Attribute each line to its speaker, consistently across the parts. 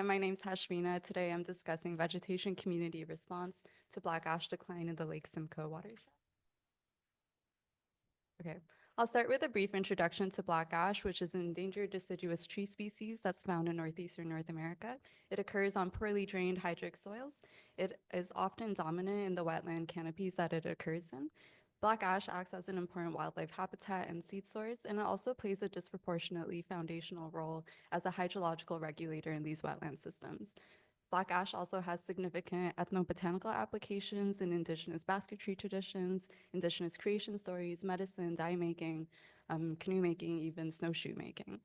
Speaker 1: My name's Hashveenah. Today I'm discussing vegetation community response to black ash decline in the Lake Simcoe watershed. Okay, I'll start with a brief introduction to black ash, which is an endangered deciduous tree species that's found in northeastern North America. It occurs on poorly drained hydric soils. It is often dominant in the wetland canopies that it occurs in. Black ash acts as an important wildlife habitat and seed source, and it also plays a disproportionately foundational role as a hydrological regulator in these wetland systems. Black ash also has significant ethnobotanical applications in indigenous basketry traditions, indigenous creation stories, medicine, dye making, canoe making, even snowshoe making.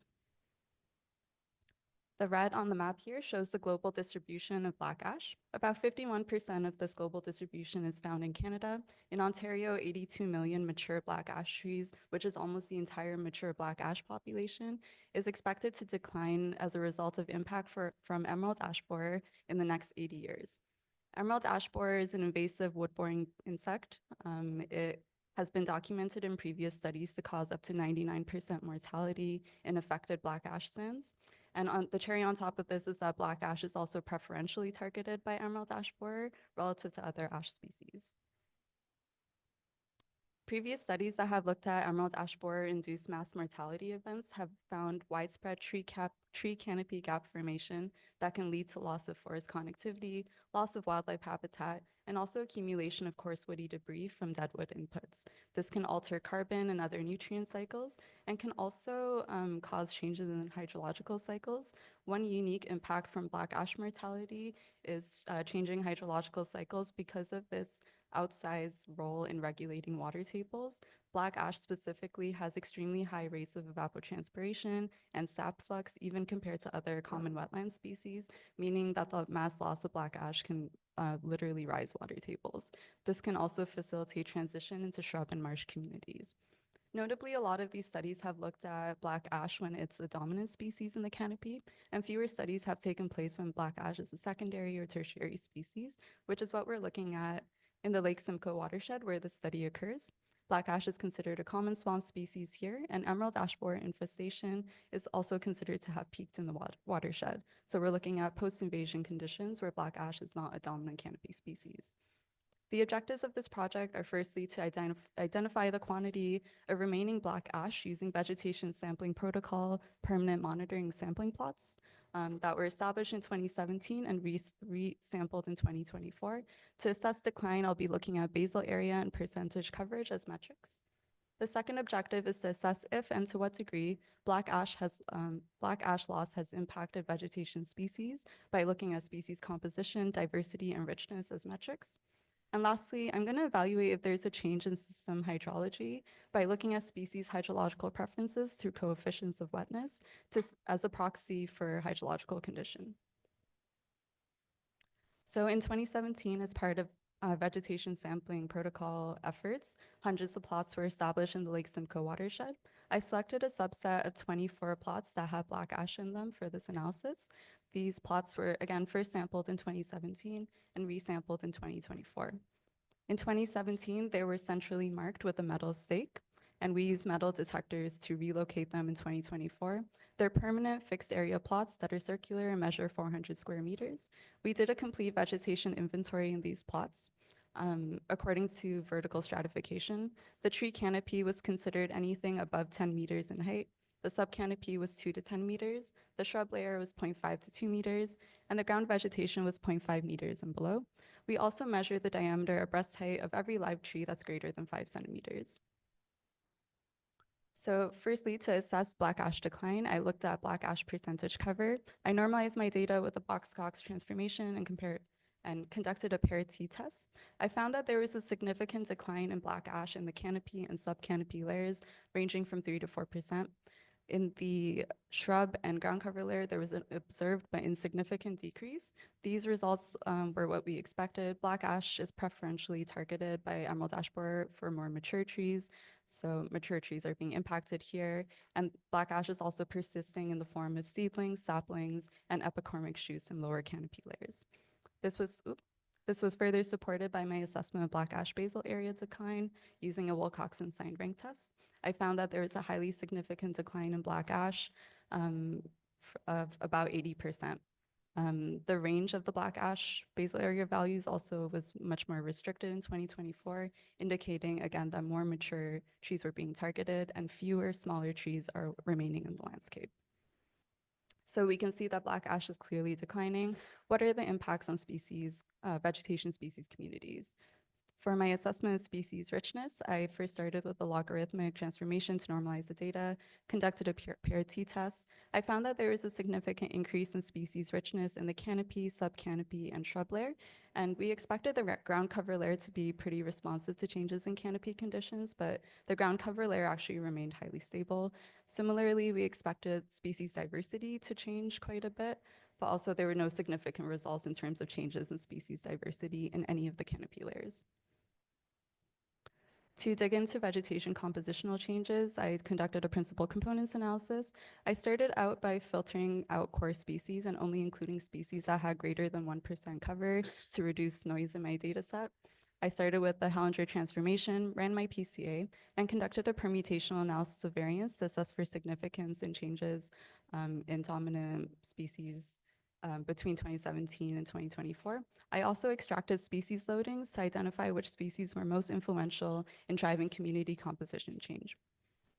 Speaker 1: The red on the map here shows the global distribution of black ash. About 51% of this global distribution is found in Canada. In Ontario, 82 million mature black ash trees, which is almost the entire mature black ash population, is expected to decline as a result of impact from emerald ash borer in the next 80 years. Emerald ash borer is an invasive wood-boring insect. It has been documented in previous studies to cause up to 99% mortality in affected black ash sands. And the cherry on top of this is that black ash is also preferentially targeted by emerald ash borer relative to other ash species. Previous studies that have looked at emerald ash borer-induced mass mortality events have found widespread tree canopy gap formation that can lead to loss of forest connectivity, loss of wildlife habitat, and also accumulation of coarse woody debris from deadwood inputs. This can alter carbon and other nutrient cycles and can also cause changes in hydrological cycles. One unique impact from black ash mortality is changing hydrological cycles because of its outsized role in regulating water tables. Black ash specifically has extremely high rates of evapotranspiration and sap flux, even compared to other common wetland species, meaning that the mass loss of black ash can literally rise water tables. This can also facilitate transition into shrub and marsh communities. Notably, a lot of these studies have looked at black ash when it's a dominant species in the canopy, and fewer studies have taken place when black ash is a secondary or tertiary species, which is what we're looking at in the Lake Simcoe watershed where the study occurs. Black ash is considered a common swamp species here, and emerald ash borer infestation is also considered to have peaked in the watershed. So we're looking at post-invasion conditions where black ash is not a dominant canopy species. The objectives of this project are firstly to identify the quantity of remaining black ash using vegetation sampling protocol permanent monitoring sampling plots that were established in 2017 and re-sampled in 2024. To assess decline, I'll be looking at basal area and percentage coverage as metrics. The second objective is to assess if and to what degree black ash loss has impacted vegetation species by looking at species composition, diversity, and richness as metrics. And lastly, I'm going to evaluate if there's a change in system hydrology by looking at species hydrological preferences through coefficients of wetness as a proxy for hydrological condition. So in 2017, as part of vegetation sampling protocol efforts, hundreds of plots were established in the Lake Simcoe watershed. I selected a subset of 24 plots that had black ash in them for this analysis. These plots were, again, first sampled in 2017 and resampled in 2024. In 2017, they were centrally marked with a metal stake, and we used metal detectors to relocate them in 2024. They're permanent fixed area plots that are circular and measure 400 square meters. We did a complete vegetation inventory in these plots. According to vertical stratification, the tree canopy was considered anything above 10 meters in height. The subcanopy was 2 to 10 meters, the shrub layer was 0.5 to 2 meters, and the ground vegetation was 0.5 meters and below. We also measured the diameter or breast height of every live tree that's greater than 5 centimeters. So firstly, to assess black ash decline, I looked at black ash percentage cover. I normalized my data with a Box-Cox transformation and conducted a pair-T test. I found that there was a significant decline in black ash in the canopy and subcanopy layers, ranging from 3 to 4%. In the shrub and ground cover layer, there was an observed but insignificant decrease. These results were what we expected. Black ash is preferentially targeted by emerald ash borer for more mature trees. So mature trees are being impacted here. And black ash is also persisting in the form of seedlings, saplings, and epicormic shoots in lower canopy layers. This was further supported by my assessment of black ash basal area decline using a Wilcoxon signed rank test. I found that there was a highly significant decline in black ash of about 80%. The range of the black ash basal area values also was much more restricted in 2024, indicating again that more mature trees were being targeted and fewer smaller trees are remaining in the landscape. So we can see that black ash is clearly declining. What are the impacts on species, vegetation species communities? For my assessment of species richness, I first started with a logarithmic transformation to normalize the data, conducted a pair t-test. I found that there was a significant increase in species richness in the canopy, subcanopy, and shrub layer, and we expected the ground cover layer to be pretty responsive to changes in canopy conditions, but the ground cover layer actually remained highly stable. Similarly, we expected species diversity to change quite a bit, but also there were no significant results in terms of changes in species diversity in any of the canopy layers. To dig into vegetation compositional changes, I conducted a principal components analysis. I started out by filtering out core species and only including species that had greater than 1% cover to reduce noise in my data set. I started with the Hellinger transformation, ran my PCA, and conducted a permutational analysis of variance to assess for significance in changes in dominant species between 2017 and 2024. I also extracted species loadings to identify which species were most influential in driving community composition change.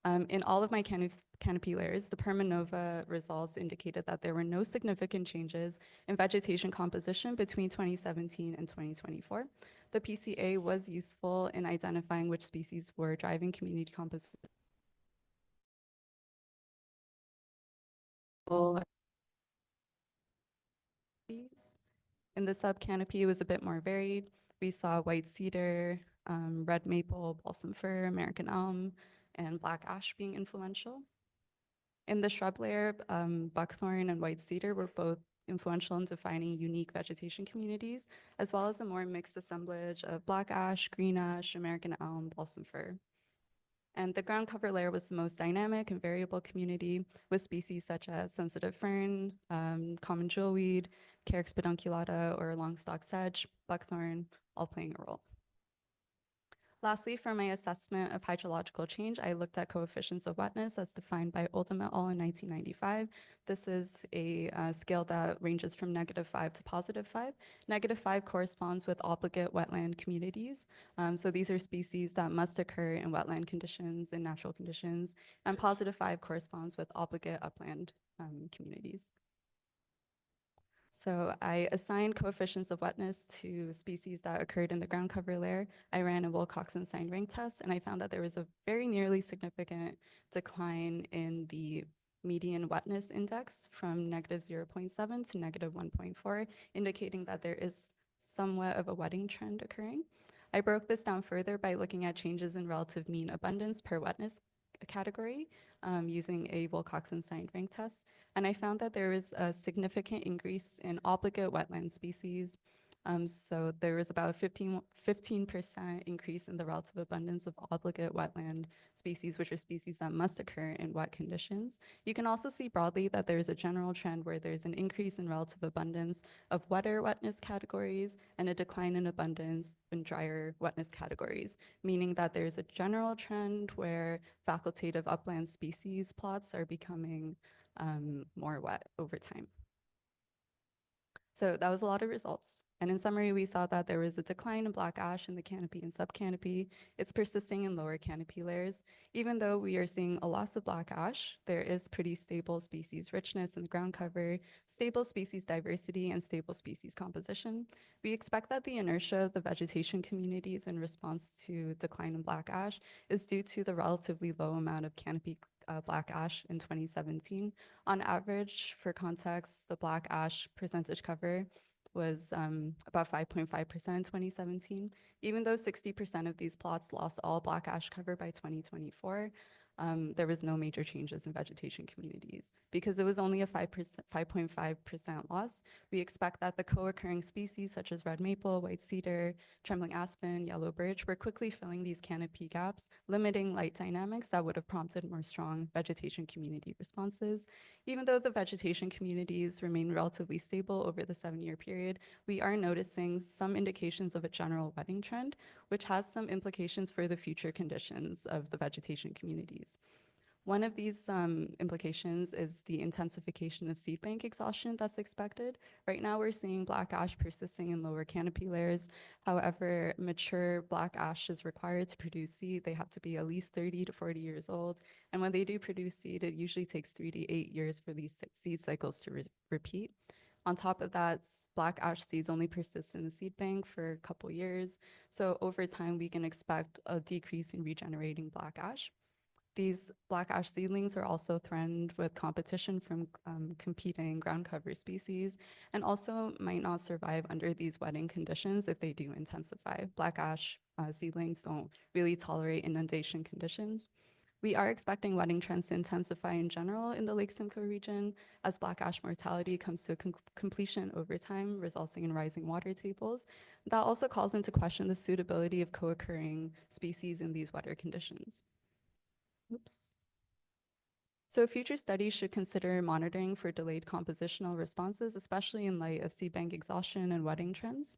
Speaker 1: In all of my canopy layers, the Permanova results indicated that there were no significant changes in vegetation composition between 2017 and 2024. The PCA was useful in identifying which species were driving community composition. In the subcanopy, it was a bit more varied. We saw white cedar, red maple, balsam fir, American elm, and black ash being influential. In the shrub layer, buckthorn and white cedar were both influential in defining unique vegetation communities, as well as a more mixed assemblage of black ash, green ash, American elm, balsam fir. And the ground cover layer was the most dynamic and variable community with species such as sensitive fern, common jewelweed, Carex pedunculata, or longstalk sedge, buckthorn, all playing a role. Lastly, for my assessment of hydrological change, I looked at coefficients of wetness as defined by Oldham et al. In 1995. This is a scale that ranges from -5 to +5. -5 corresponds with obligate wetland communities. So these are species that must occur in wetland conditions and natural conditions, and +5 corresponds with obligate upland communities. So I assigned coefficients of wetness to species that occurred in the ground cover layer. I ran a Wilcoxon sign rank test, and I found that there was a very nearly significant decline in the median wetness index from -0.7 to -1.4, indicating that there is somewhat of a wetting trend occurring. I broke this down further by looking at changes in relative mean abundance per wetness category using a Wilcoxon sign rank test. And I found that there was a significant increase in obligate wetland species. So there was about a 15% increase in the relative abundance of obligate wetland species, which are species that must occur in wet conditions. You can also see broadly that there's a general trend where there's an increase in relative abundance of wetter wetness categories and a decline in abundance in drier wetness categories, meaning that there's a general trend where facultative upland species plots are becoming more wet over time. So that was a lot of results. And in summary, we saw that there was a decline in black ash in the canopy and subcanopy. It's persisting in lower canopy layers. Even though we are seeing a loss of black ash, there is pretty stable species richness in the ground cover, stable species diversity, and stable species composition. We expect that the inertia of the vegetation communities in response to decline in black ash is due to the relatively low amount of canopy black ash in 2017. On average, for context, the black ash percentage cover was about 5.5% in 2017. Even though 60% of these plots lost all black ash cover by 2024, there was no major changes in vegetation communities. Because it was only a 5.5% loss, we expect that the co-occurring species such as red maple, white cedar, trembling aspen, yellow birch were quickly filling these canopy gaps, limiting light dynamics that would have prompted more strong vegetation community responses. Even though the vegetation communities remain relatively stable over the 7-year period, we are noticing some indications of a general wetting trend, which has some implications for the future conditions of the vegetation communities. One of these implications is the intensification of seed bank exhaustion that's expected. Right now, we're seeing black ash persisting in lower canopy layers. However, mature black ash is required to produce seed. They have to be at least 30 to 40 years old. And when they do produce seed, it usually takes 3 to 8 years for these seed cycles to repeat. On top of that, black ash seeds only persist in the seed bank for a couple years. So over time, we can expect a decrease in regenerating black ash. These black ash seedlings are also threatened with competition from competing ground cover species and also might not survive under these wetting conditions if they do intensify. Black ash seedlings don't really tolerate inundation conditions. We are expecting wetting trends to intensify in general in the Lake Simcoe region as black ash mortality comes to completion over time, resulting in rising water tables. That also calls into question the suitability of co-occurring species in these wetter conditions. Oops. So future studies should consider monitoring for delayed compositional responses, especially in light of seed bank exhaustion and wetting trends.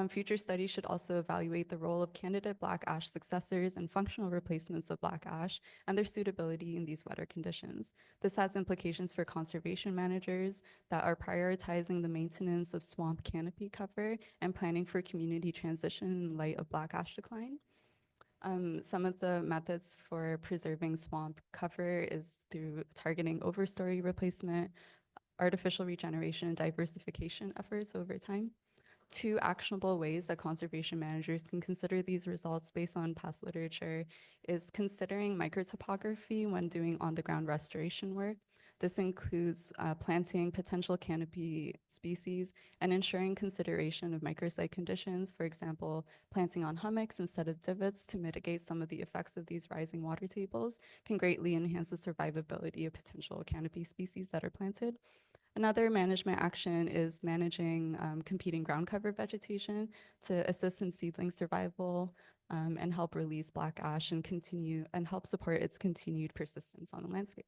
Speaker 1: Future studies should also evaluate the role of candidate black ash successors and functional replacements of black ash and their suitability in these wetter conditions. This has implications for conservation managers that are prioritizing the maintenance of swamp canopy cover and planning for community transition in light of black ash decline. Some of the methods for preserving swamp cover is through targeting overstory replacement, artificial regeneration, and diversification efforts over time. Two actionable ways that conservation managers can consider these results based on past literature is considering microtopography when doing on-the-ground restoration work. This includes planting potential canopy species and ensuring consideration of microsite conditions, for example, planting on hummocks instead of divots to mitigate some of the effects of these rising water tables can greatly enhance the survivability of potential canopy species that are planted. Another management action is managing competing ground cover vegetation to assist in seedling survival and help release black ash and help support its continued persistence on the landscape.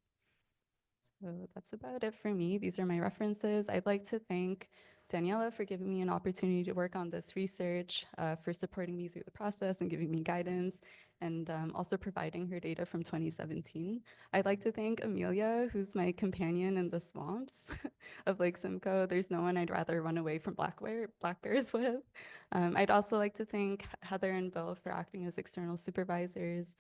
Speaker 1: So that's about it for me. These are my references. I'd like to thank Danijela for giving me an opportunity to work on this research, for supporting me through the process and giving me guidance, and also providing her data from 2017. I'd like to thank Amelia, who's my companion in the swamps of Lake Simcoe. There's no one I'd rather run away from black bears with. I'd also like to thank Heather and Bill for acting as external supervisors.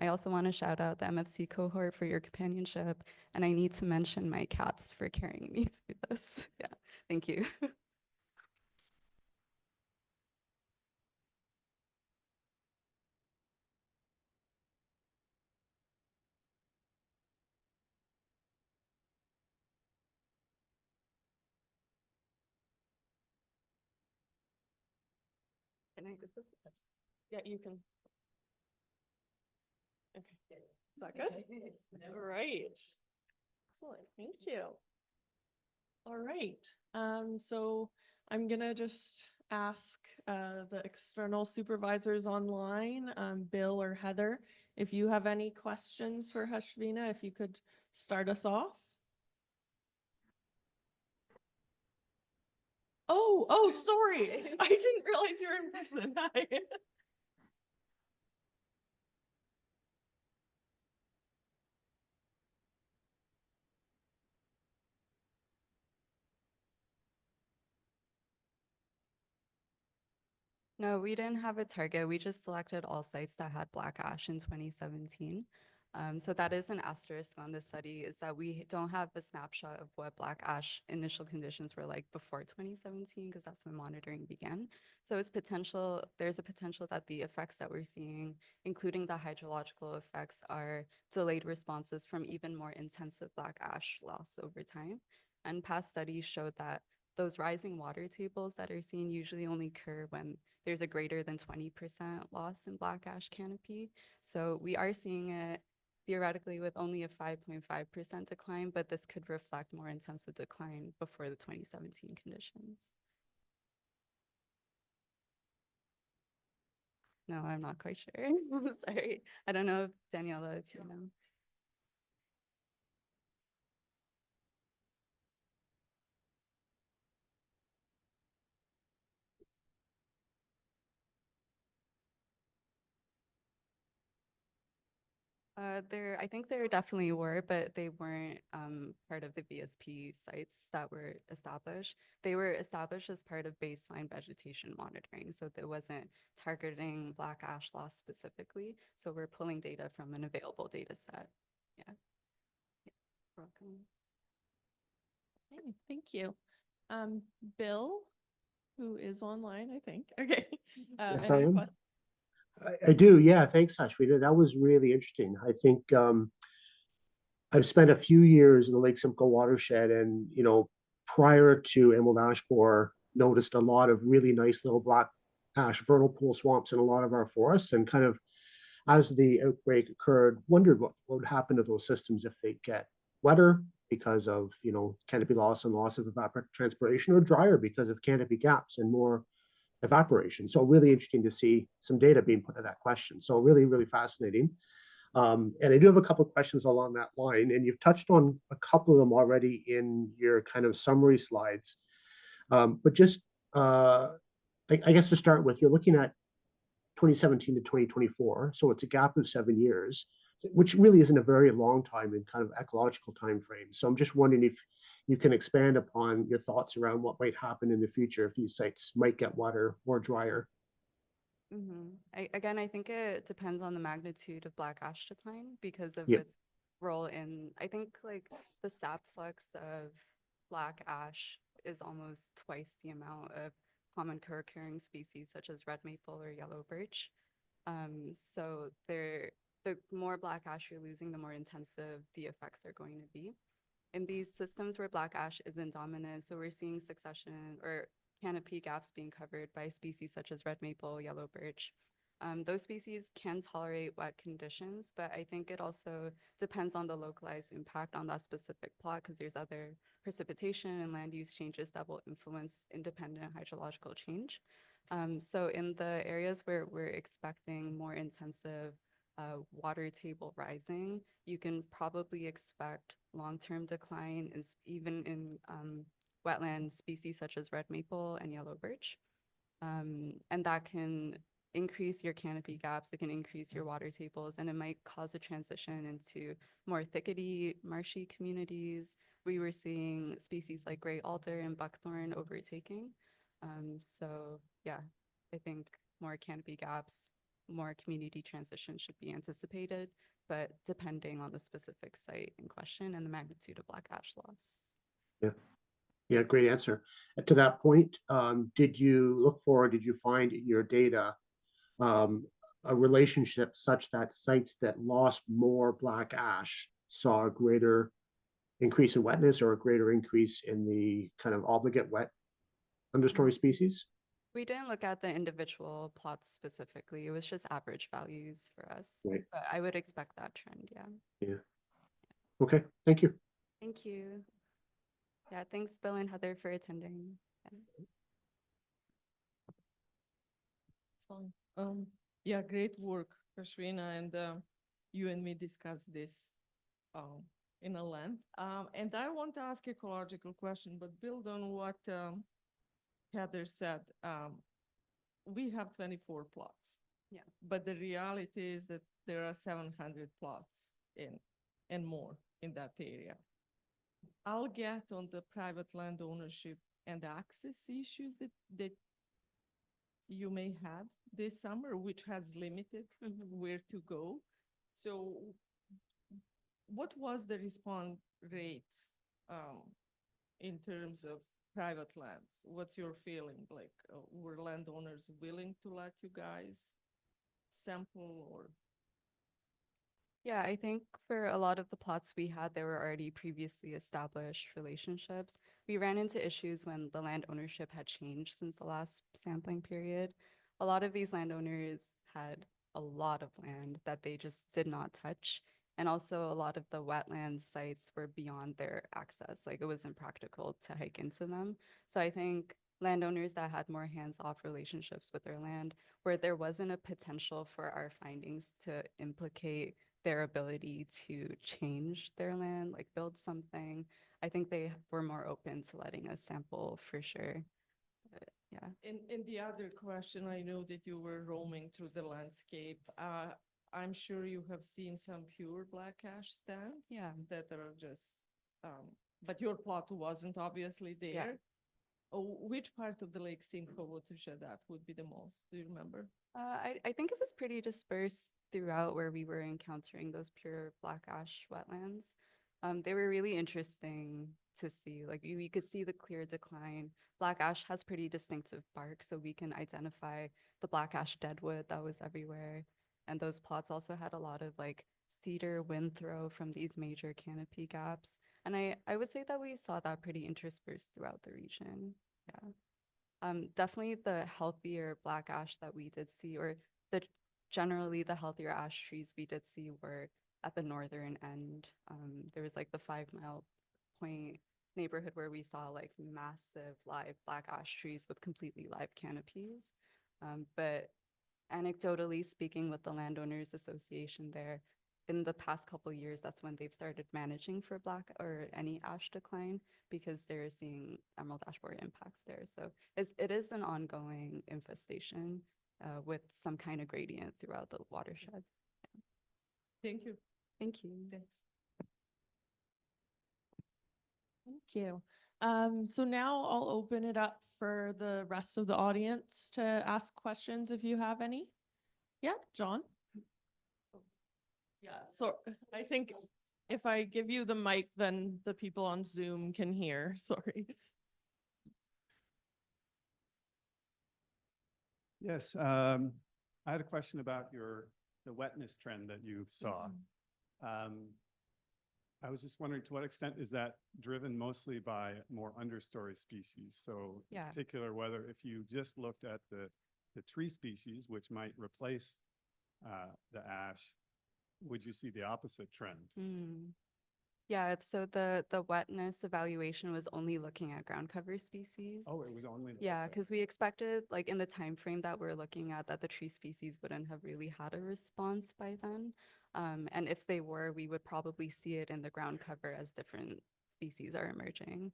Speaker 1: I also want to shout out the MFC cohort for your companionship, and I need to mention my cats for carrying me through this. Yeah, thank you. Can I get this?
Speaker 2: Yeah, you can. Okay. Is that good? All right. Excellent. Thank you. All right. So I'm gonna just ask the external supervisors online, Bill or Heather, if you have any questions for Hashveenah, if you could start us off. Oh, sorry. I didn't realize you were in person. Hi.
Speaker 1: No, we didn't have a target. We just selected all sites that had black ash in 2017. So that is an asterisk on this study, is that we don't have a snapshot of what black ash initial conditions were like before 2017, because that's when monitoring began. So there's a potential that the effects that we're seeing, including the hydrological effects, are delayed responses from even more intensive black ash loss over time. And past studies showed that those rising water tables that are seen usually only occur when there's a greater than 20% loss in black ash canopy. So we are seeing it theoretically with only a 5.5% decline, but this could reflect more intensive decline before the 2017 conditions. No, I'm not quite sure. Sorry. I don't know if Danijela, if you know. I think there definitely were, but they weren't part of the VSP sites that were established. They were established as part of baseline vegetation monitoring, so there wasn't targeting black ash loss specifically. So we're pulling data from an available data set. Yeah. Yeah. Welcome.
Speaker 2: Okay, thank you. Bill, who is online, I think. Okay.
Speaker 3: Yes,
Speaker 2: any
Speaker 3: I am.
Speaker 2: que-
Speaker 3: I do. Yeah. Thanks, Hashveenah. That was really interesting. I think I've spent a few years in the Lake Simcoe watershed, and prior to Emerald Ash Borer, noticed a lot of really nice little black ash vernal pool swamps in a lot of our forests, and kind of as the outbreak occurred, wondered what would happen to those systems if they get wetter because of canopy loss and loss of evapotranspiration, or drier because of canopy gaps and more evaporation. So really interesting to see some data being put to that question. So really, really fascinating. And I do have a couple of questions along that line, and you've touched on a couple of them already in your kind of summary slides. But just, I guess to start with, you're looking at 2017 to 2024, so it's a gap of 7 years, which really isn't a very long time in kind of ecological time frame. So I'm just wondering if you can expand upon your thoughts around what might happen in the future if these sites might get wetter or drier.
Speaker 1: Again, I think it depends on the magnitude of black ash decline because of
Speaker 3: Yep.
Speaker 1: its role in, I think like the sap flux of black ash is almost twice the amount of common co-occurring species such as red maple or yellow birch. So the more black ash you're losing, the more intensive the effects are going to be. In these systems where black ash isn't dominant, so we're seeing succession or canopy gaps being covered by species such as red maple, yellow birch. Those species can tolerate wet conditions, but I think it also depends on the localized impact on that specific plot because there's other precipitation and land use changes that will influence independent hydrological change. So in the areas where we're expecting more intensive water table rising, you can probably expect long-term decline even in wetland species such as red maple and yellow birch. And that can increase your canopy gaps, it can increase your water tables, and it might cause a transition into more thickety, marshy communities. We were seeing species like gray alder and buckthorn overtaking. So yeah, I think more canopy gaps, more community transition should be anticipated, but depending on the specific site in question and the magnitude of black ash loss.
Speaker 3: Yeah. Yeah, great answer. To that point, did you find in your data a relationship such that sites that lost more black ash saw a greater increase in wetness or a greater increase in the kind of obligate wet understory species?
Speaker 1: We didn't look at the individual plots specifically. It was just average values for us.
Speaker 3: Right.
Speaker 1: But I would expect that trend, yeah.
Speaker 3: Yeah. Okay, thank you.
Speaker 1: Thank you. Yeah, thanks Bill and Heather for attending. Yeah.
Speaker 2: It's fine. Yeah, great work, Hashveenah, and you and me discussed this in a length. And I want to ask ecological question, but build on what Heather said. We have 24 plots.
Speaker 1: Yeah.
Speaker 2: But the reality is that there are 700 plots and more in that area. I'll get on the private land ownership and access issues that you may have this summer, which has limited where to go. So what was the response rate in terms of private lands? What's your feeling? Like, were landowners willing to let you guys sample or?
Speaker 1: Yeah, I think for a lot of the plots we had, there were already previously established relationships. We ran into issues when the land ownership had changed since the last sampling period. A lot of these landowners had a lot of land that they just did not touch. And also a lot of the wetland sites were beyond their access. Like it wasn't practical to hike into them. So I think landowners that had more hands-off relationships with their land, where there wasn't a potential for our findings to implicate their ability to change their land, like build something, I think they were more open to letting us sample for sure. But, yeah.
Speaker 2: And the other question, I know that you were roaming through the landscape.
Speaker 4: I'm sure you have seen some pure black ash stands.
Speaker 1: Yeah.
Speaker 4: That are just, but your plot wasn't obviously there. Oh, which part of the Lake Simcoe watershed that would be the most? Do you remember?
Speaker 1: I think it was pretty dispersed throughout where we were encountering those pure black ash wetlands. They were really interesting to see. Like you could see the clear decline. Black ash has pretty distinctive bark, so we can identify the black ash deadwood that was everywhere. And those plots also had a lot of like cedar wind throw from these major canopy gaps. And I would say that we saw that pretty interspersed throughout the region. Yeah. Definitely the healthier black ash that we did see, or the generally the healthier ash trees we did see were at the northern end. There was like the 5 Mile Point neighborhood where we saw like massive live black ash trees with completely live canopies. But anecdotally speaking with the landowners association there, in the past couple years, that's when they've started managing for black or any ash decline because they're seeing emerald ash borer impacts there. So it is an ongoing infestation with some kind of gradient throughout the watershed.
Speaker 4: Thank you.
Speaker 1: Thank you.
Speaker 4: Thanks.
Speaker 2: Thank you. So now I'll open it up for the rest of the audience to ask questions if you have any. Yeah, John? Yeah, so I think if I give you the mic, then the people on Zoom can hear. Sorry.
Speaker 5: Yes, I had a question about the wetness trend that you saw. I was just wondering, to what extent is that driven mostly by more understory species? So in
Speaker 1: Yeah.
Speaker 5: particular, whether if you just looked at the tree species, which might replace the ash, would you see the opposite trend?
Speaker 1: Yeah, so the wetness evaluation was only looking at ground cover species.
Speaker 5: Oh, it was only.
Speaker 1: Yeah,
Speaker 5: okay.
Speaker 1: because we expected, like in the time frame that we're looking at, that the tree species wouldn't have really had a response by then. And if they were, we would probably see it in the ground cover as different species are emerging.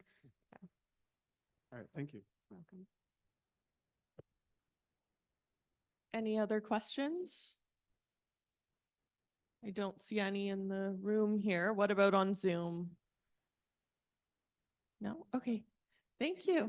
Speaker 5: All right, thank you.
Speaker 1: Welcome.
Speaker 2: Any other questions? I don't see any in the room here. What about on Zoom? No? Okay. Thank you.